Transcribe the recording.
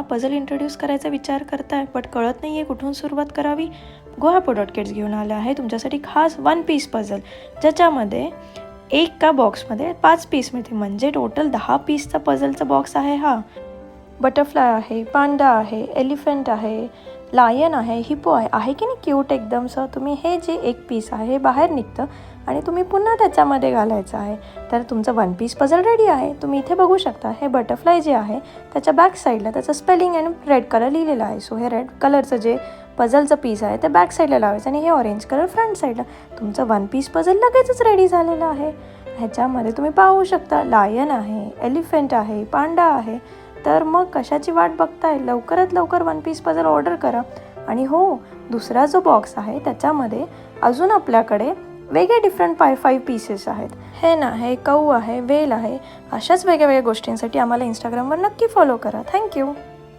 Puzzle introduce करायचा विचार करताय बट कळत नाही आहे कुठून सुरुवात करावी, गोहापो डॉट किड्स घेऊन आलं आहे तुमच्यासाठी खास 1 पीस पझल, ज्याच्यामध्ये एका बॉक्समध्ये 5 पीस मिळतील. म्हणजे टोटल 10 पीसचा पझलचा बॉक्स आहे हा. बटरफ्लाय आहे, पांडा आहे, एलिफंट आहे, लायन आहे, हिपो आहे की नाही क्यूट एकदमसं. तुम्ही हे जे एक पीस आहे हे बाहेर निघतं आणि तुम्ही पुन्हा त्याच्यामध्ये घालायचं आहे. तर तुमचं 1 पीस पझल रेडी आहे. तुम्ही इथे बघू शकता हे बटरफ्लाय जे आहे त्याच्या बॅक साईडला त्याचं स्पेलिंग आणि रेड कलर लिहिलेलं आहे. सो हे रेड कलरचं जे पझलचं पीस आहे ते बॅक साईडला लावायचं आणि हे ऑरेंज कलर फ्रंट साईडला. तुमचं 1 पीस पझल लगेचच रेडी झालेलं आहे. ह्याच्यामध्ये तुम्ही पाहू शकता लायन आहे, एलिफंट आहे, पांडा आहे. तर मग कशाची वाट बघताय, लवकरात लवकर 1 पीस पझल ऑर्डर करा. आणि हो, दुसरा जो बॉक्स आहे त्याच्यामध्ये अजून आपल्याकडे वेगळे डिफरंट 5 पीसेस आहेत. हेन आहे, कऊ आहे, वेल आहे. अशाच वेगळ्या वेगळ्या गोष्टींसाठी आम्हाला इंस्टाग्रामवर नक्की फॉलो करा. थँक्यू.